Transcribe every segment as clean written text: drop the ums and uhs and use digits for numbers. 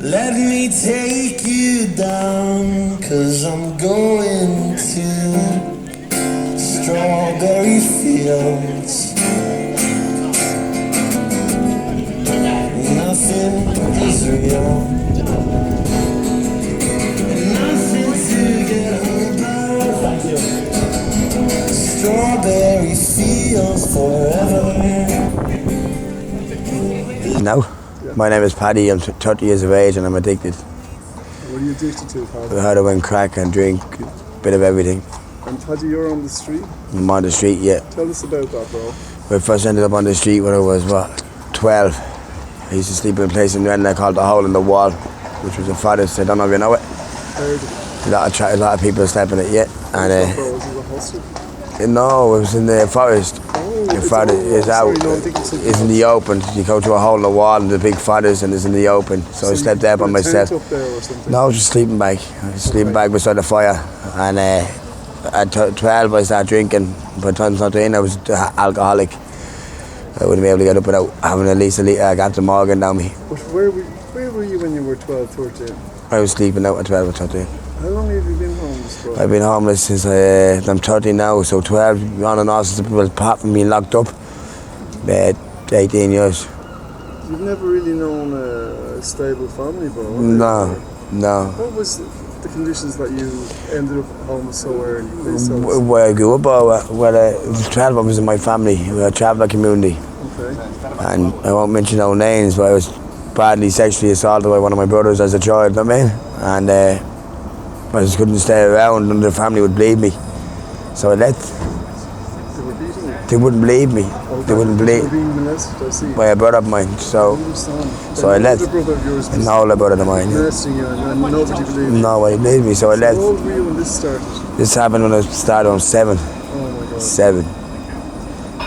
Let me take you down, 'cause I'm going to strawberry fields. Nothing is real, nothing to get about. Strawberry fields forever. No. My name is Paddy, I'm 30 years of age and I'm addicted. What are you addicted to, Paddy? Heroin, crack and drink, bit of everything. And Paddy, you're on the street? I'm on the street, yeah. Tell us about that, bro. I first ended up on the street when I was, 12. I used to sleep in a place in Rennes called the Hole in the Wall, which was a forest, I don't know if you know it. Heard of A lot of people slept in it, yeah. And bro, was it a hostel? no, it was in the forest. The forest is out, it's in the open. You go to a hole in the wall and the big forest and it's in the open. So I slept there by myself. Up there or something? No, just sleeping bag. Sleeping bag beside the fire. And at 12 I started drinking. By the time I was 13 I was alcoholic. I wouldn't be able to get up without having at least a litre of Captain Morgan down me. But where were you when you were 12, 13? I was sleeping out at 12 or 13. How long have you been homeless, bro? I've been homeless since I'm 30 now, so 12 on and off since apart from being locked up. 18 years. You've never really known a stable family, bro? No. What was the conditions that you ended up homeless so early? Where I grew up, it was 12 of us in my family. We were a traveller community. Okay. And I won't mention no names, but I was badly sexually assaulted by one of my brothers as a child, And I just couldn't stay around and the family would bleed me. So I left. They were beating you? They wouldn't bleed me. Okay. They wouldn't bleed. You were being molested, I see. By a brother of mine. So I left. Another brother of yours was An older brother of mine. molesting you and nobody believed you. Nobody believed me, so I left. How old were you when this started? This happened when I started on 7. Oh my God. 7.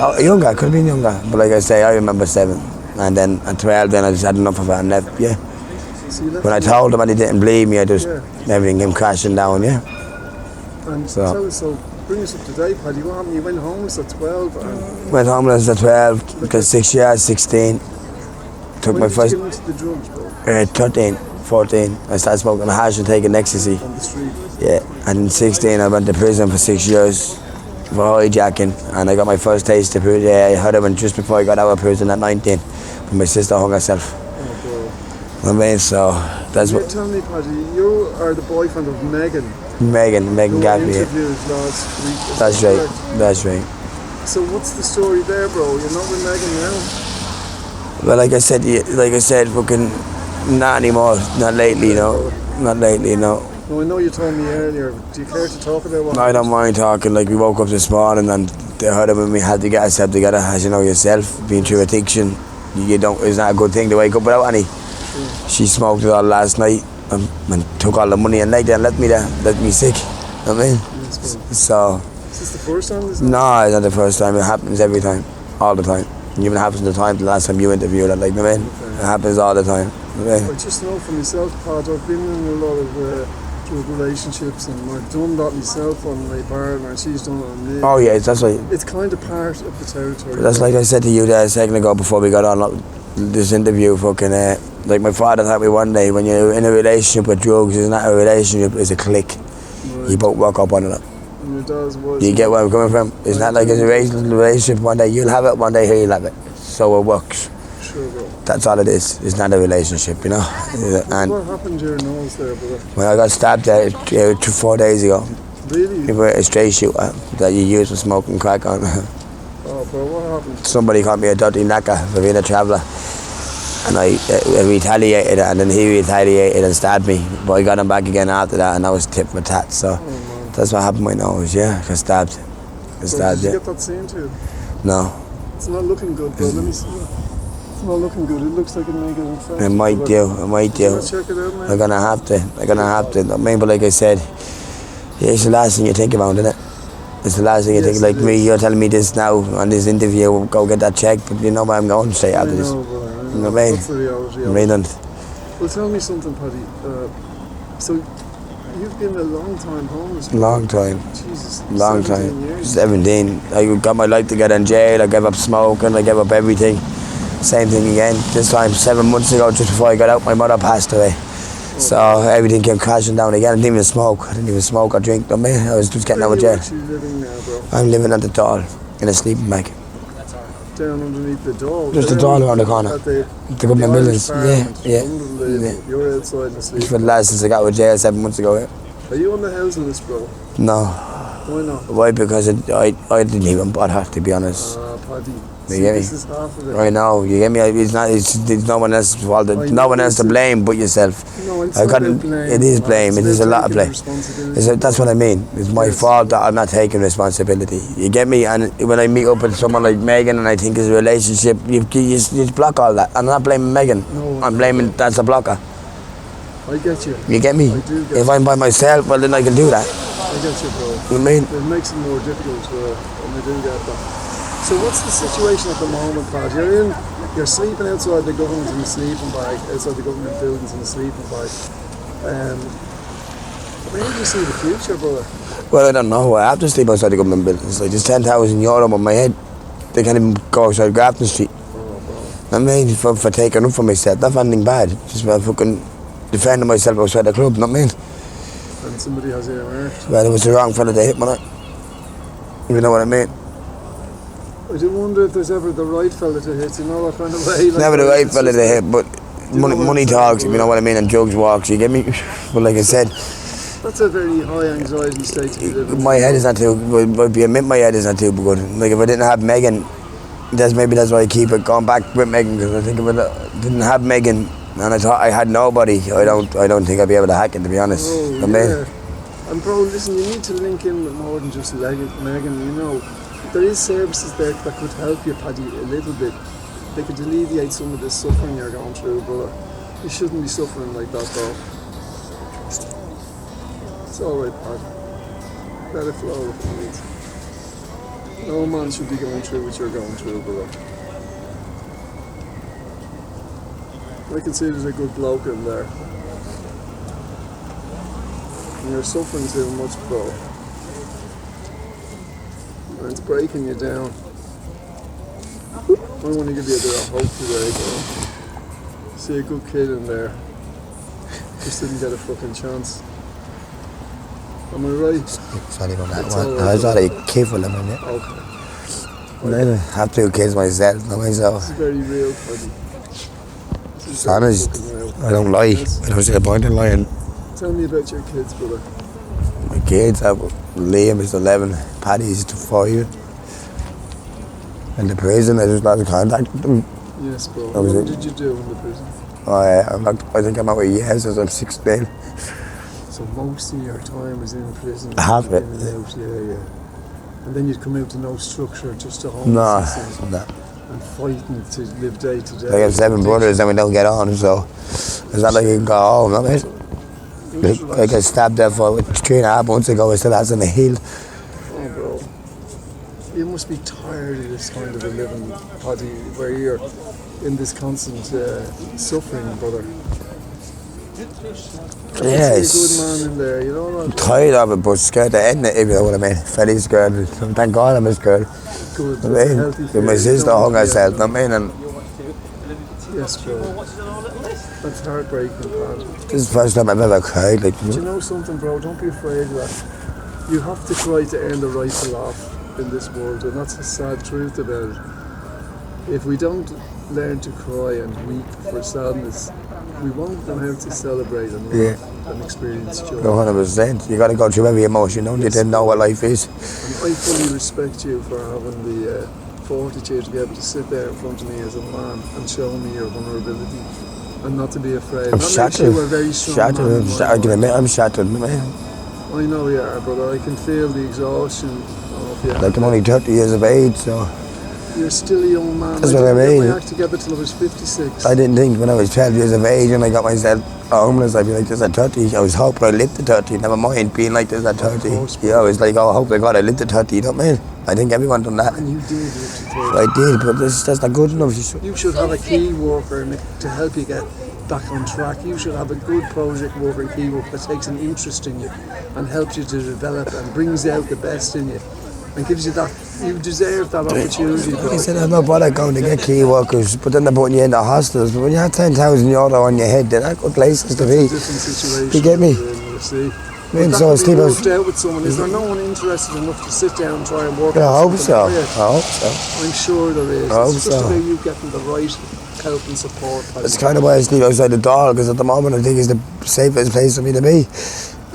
Oh, younger, could have been younger. But like I say, I remember 7. And then at 12, then I just had enough of it and left, yeah. So you left When I told them and they didn't believe me, I just, everything came crashing down, yeah. And So- tell us, bring us up to date, Paddy. What happened? You went homeless at 12 and Went homeless at 12, because 6 years, 16. Took when my did first, you get into the drugs, bro? 13, 14. I started smoking hash and taking ecstasy. On the street? Yeah, and in 16 I went to prison for 6 years for hijacking, and I got my first taste of heroin just before I got out of prison at 19. When my sister hung herself. Oh, bro. I mean, so that's You're what telling me, Paddy, you are the boyfriend of Megan. Megan who I Gaffney. Yeah. interviewed last week. Is That's that right. correct? That's right. So what's the story there, bro? You're not with Megan now? Well, like I said, fucking not anymore. Not lately, no. Not lately, no. No, I know you told me earlier. Do you care to talk about what I don't mind talking. Like we woke up this morning and they heard when we had to get ourselves together. As you know yourself, being through addiction, it's not a good thing to wake up without any. She smoked it all last night and took all the money and left me sick. I mean, so. Is this the first time this No, it's not the first time. It happens every time, all the time. It even happens the last time you interviewed it. Like, I mean, it happens all the time. I just know for myself, Pat, I've been in a lot of drug relationships and I've done that myself on my partner and she's done it on me. Oh yeah, that's like. It's kind of part of the territory. That's like I said to you there a second ago before we got on this interview. Fucking like my father taught me one day, when you're in a relationship with drugs, it's not a relationship, it's a clique. Right. You both work up on it. And your dad's was. You get where I'm coming from? It's not like it's a relationship. One day you'll have it, one day he'll have it. So it works. Sure, bro. That's all it is. It's not a relationship, you know. And What happened to your nose there, brother? when I got stabbed there 4 days ago, Really? you were a straight shooter that you use for smoking crack on. Oh, bro, what happened? Somebody called me a dirty knacker for being a traveller. And I retaliated, and then he retaliated and stabbed me. But I got him back again after that, and I was tit for tat. So that's what happened to my nose, yeah. I got stabbed. Did you get that seen too? No. It's not looking good, bro. Let me see. It's not looking good. It looks like it may get infected. It might do. Let's check it out, man. I'm gonna have to. I mean, but like I said, yeah, it's the last thing you think about, isn't it? It's the last thing you think. Like me, you're telling me this now on this interview, go get that checked, but you know where I'm going straight after this. You know what I mean? That's the reality. I mean, Well, tell me something, Paddy. So, you've been a long time homeless. long time. Jesus. Long 17 time. years. 17. I got my life together in jail. I gave up smoking. I gave up everything. Same thing again. This time, 7 months ago, just before I got out, my mother passed away. So everything came crashing down again. I didn't even smoke. I didn't even smoke or drink. I was just getting out of Where are you jail. actually living now, bro? I'm living at the Doll in a sleeping bag. Down underneath the door. Just the Doll around the corner. At the government buildings. Parliament. Yeah. Unbelievable. Yeah. You're outside in the It's sleep. for the last since I got out of jail 7 months ago. Yeah. Are you on the housing list, bro? No. Why not? Why? Because I didn't even bother, to be honest. Paddy. You See, get me? this is half of it. I know, you get me? It's no one else's fault. I No know, one else to it's a- blame but yourself. No, it's I not got about blame. it is blame. It It's is a about lot of taking blame. responsibility. That's what I mean. It's my Yes. fault that I'm not taking responsibility. You get me? And when I meet up with someone like Megan and I think it's a relationship, you just block all that. I'm not blaming Megan. No, I'm blaming that's a blocker. I get you. You get me? I do get If I'm by myself, well then I can do that. I get you, bro. You know what I mean? It makes it more difficult, and I do get that. So what's the situation at the moment, Pat? You're sleeping outside the government in a sleeping bag, outside the government buildings in a sleeping bag. Where do you see the future, brother? Well, I don't know. I have to sleep outside the government buildings. Like, there's 10,000 euro on my head. They can't even go outside Grafton Street. I mean, for taking up for myself. Not for anything bad. Just for fucking defending myself outside the club, not me. And somebody has you hurt. Well, it was the wrong fella to hit me, like. You know what I mean? I do wonder if there's ever the right fella to hit, you know, that kind of way. Like, Never the right it's fella just to like- hit, but you know what money I'm talks, saying, if you know what I mean, and drugs walks, you get me? But like I said, That's a very high anxiety state to be living in. my head is not too, would be admit my head is not too good. Like if I didn't have Megan, that's why I keep it going back with Megan, because I think if I didn't have Megan and I thought I had nobody, I don't think I'd be able to hack it, to be honest. Oh, You know what I mean? yeah. And bro, listen, you need to link in with more than just Megan, you know. There is services there that could help you, Paddy, a little bit. They could alleviate some of the suffering you're going through, but you shouldn't be suffering like that, though. It's alright, Paddy. Let it flow if it needs. No man should be going through what you're going through, brother. I can see there's a good bloke in there. And you're suffering too much, bro. And it's breaking you down. I want to give you a bit of hope today, bro. See a good kid in there. Just didn't get a fucking chance. Am I right? Sorry about that It's one. all I was right. already careful of it. Okay. I have two kids myself, not myself. This is very real, Paddy. This is It's very honest. fucking real. I don't lie. Yes. I don't see a point in lying. Tell me about your kids, brother. My kids, Liam is 11, Paddy is 5. In the prison, I just lost contact with them. Yes, bro. That was What it. did you do in the prison? I think I'm out a year since I'm 16. So most of your time was in prison. Half of it, In and out, yeah. And then you'd come out to no structure, just a No, homeless no. and fighting to live day to day. I have 7 brothers and we don't get on, so it's not like you can go home, not it? I got stabbed there for 3.5 months ago, I still hasn't healed. Oh, bro. You must be tired of this kind of a living, Paddy, where you're in this constant suffering, brother. Yes. You're a good man in there, you know I'm what? tired of it, but scared to end it, if you know what I mean. Freddy's scared, thank God I'm scared. Good. I mean, healthy if my fear. sister Don't hung be- herself, I mean, and Yes, bro. That's heartbreaking, Paddy. this is the first time I've ever cried. Like, Do you know something, bro? Don't be afraid of that. You have to try to earn the right to laugh in this world, and that's the sad truth about it. If we don't learn to cry and weep for sadness, we won't know how to celebrate and laugh and experience joy. 100%. You got to go through every emotion, don't you, to know what life is. And I fully respect you for having the fortitude to be able to sit there in front of me as a man and show me your vulnerability and not to be afraid. I'm That makes shattered. you a very strong Shattered. man in my I can mind. admit I'm shattered, man. I know you are, brother. I can feel the exhaustion of you. Like I'm only 30 years of age, so You're still a young man. That's what I didn't mean. get my act together till I was 56. I didn't think when I was 12 years of age and I got myself homeless, I'd be like this at 30. I was hoping I lived to 30, never mind being like this at 30. course, Yeah, I was like, oh, I hope to God I lived to 30, you know what I mean? I think everyone done that. And you did live to 30. I did, but that's not good enough. You should have a key worker to help you get back on track. You should have a good project worker and key worker that takes an interest in you and helps you to develop and brings out the best in you. and gives you that. You deserve that opportunity. He said, I'm not bothered going to get key workers, but then they're putting you in the hostels. But when you have 10,000 euro on your head, they're not good places to be. It's a different situation. You get me? You see. I mean, But so that could be Steve, worked out with someone. Is there no one interested enough to sit down and try and work I out hope something so. for you? I hope so. I'm sure there is. I hope It's just so. about you getting the right help and support. That's kind of why I sleep outside the door, because at the moment I think it's the safest place for me to be.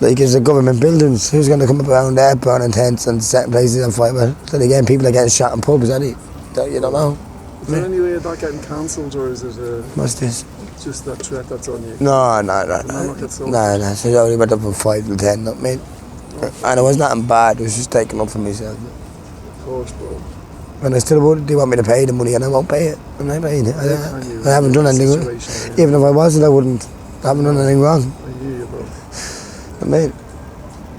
Like, it's the government buildings. Who's going to come up around there, burning tents and setting places on fire? Well, then again, people are getting shot in pubs, you don't know. Is there any way of that getting cancelled, or is it What's this? just that threat that's on you? No. not get sold. No. So I only went up from 5 to 10, not me. And it was nothing bad, it was just taking up for myself. Of course, bro. And I still would, they want me to pay the money and I won't pay it. I'm not paying it. I haven't done anything. Even if I wasn't, I wouldn't. I haven't done anything wrong. I hear you, bro. I mean,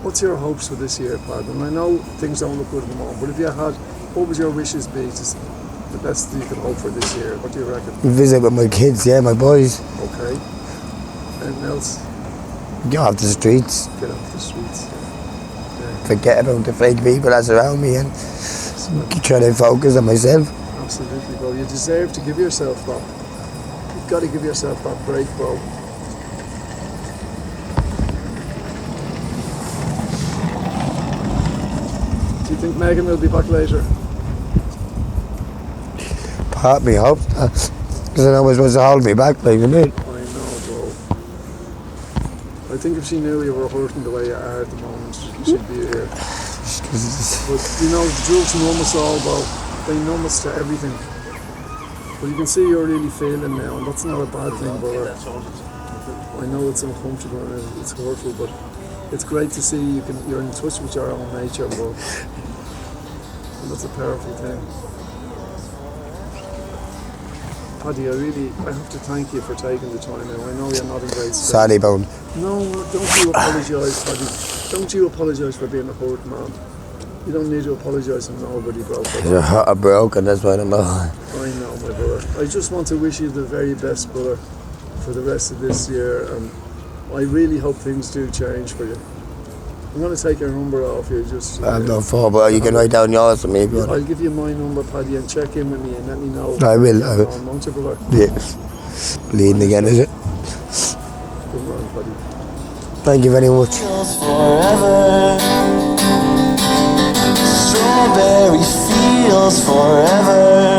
What's your hopes for this year, Pad? And I know things don't look good at the moment, but if you had, what would your wishes be? Just the best you could hope for this year? What do you reckon? visit with my kids, yeah, my boys. Okay. Anything else? Get off the streets. Get off the streets. Forget about the fake people that's around me and try to focus on myself. Absolutely, bro. You deserve to give yourself that. You've got to give yourself that break, bro. Do you think Megan will be back later? Part me hope, because I know it's supposed to hold me back, like, you know. I know, bro. I think if she knew you were hurting the way you are at the moment, she'd be here. But you know, the drugs numb us all, bro. They numb us to everything. But you can see you're really feeling now, and that's not a bad thing, brother. I know it's uncomfortable and it's hurtful, but it's great to see you're in touch with your own nature, bro. And that's a powerful thing. Paddy, I have to thank you for taking the time now. I know you're not in great space. Sorry, Bone. No, don't you apologise, Paddy. Don't you apologise for being a hurt man. You don't need to apologise to nobody, bro. Your heart are broken, that's why I'm not. I know, my brother. I just want to wish you the very best, brother, for the rest of this year, and I really hope things do change for you. I'm going to take your number off you, just... I have no phone, but you can write down yours for me if you want. I'll give you my number, Paddy, and check in with me and let me know. I will. Won't you, brother? Yeah. Bleeding again, is it? Good man, Paddy. Thank you very much. Strawberry fields forever.